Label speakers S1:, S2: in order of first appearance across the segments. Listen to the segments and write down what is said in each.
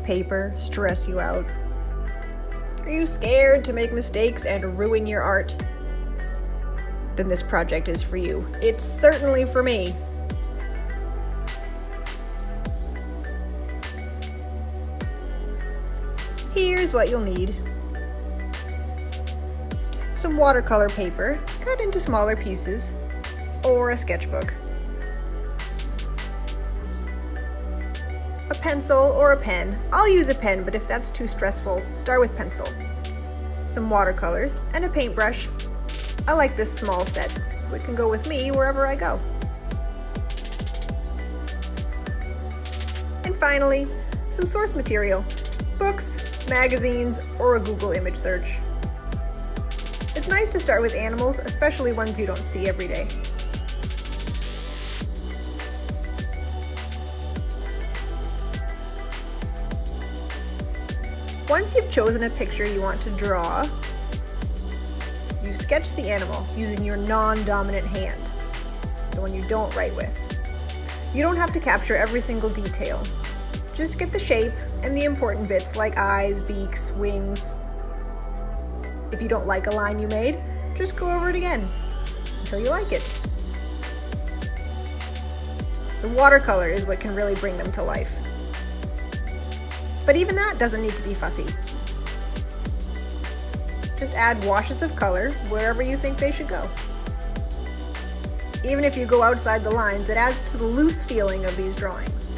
S1: paper stress you out? Are you scared to make mistakes and ruin your art? Then this project is for you. It's certainly for me. Here's what you'll need. Some watercolor paper, cut into smaller pieces, or a sketchbook. A pencil or a pen. I'll use a pen, but if that's too stressful, start with pencil. Some watercolors and a paintbrush. I like this small set, so it can go with me wherever I go. And finally, some source material. Books, magazines, or a Google image search. It's nice to start with animals, especially ones you don't see every day. Once you've chosen a picture you want to draw, you sketch the animal using your non-dominant hand, the one you don't write with. You don't have to capture every single detail. Just get the shape and the important bits like eyes, beaks, wings. If you don't like a line you made, just go over it again until you like it. The watercolor is what can really bring them to life. But even that doesn't need to be fussy. Just add washes of color wherever you think they should go. Even if you go outside the lines, it adds to the loose feeling of these drawings.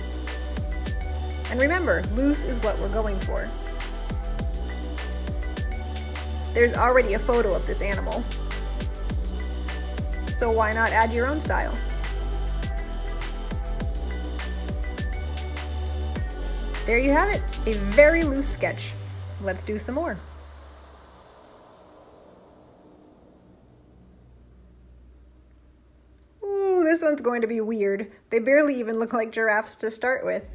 S1: And remember, loose is what we're going for. There's already a photo of this animal, so why not add your own style? There you have it, a very loose sketch. Let's do some more. Ooh, this one's going to be weird. They barely even look like giraffes to start with.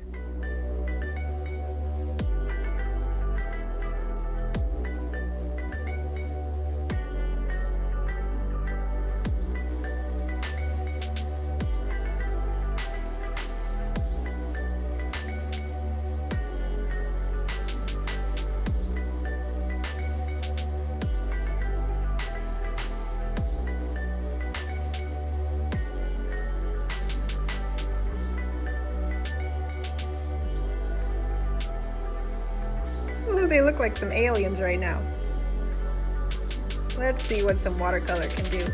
S1: They look like some aliens right now. Let's see what some watercolor can do.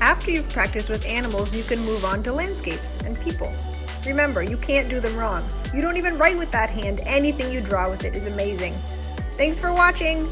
S1: After you've practiced with animals, you can move on to landscapes and people. Remember, you can't do them wrong. You don't even write with that hand. Anything you draw with it is amazing. Thanks for watching!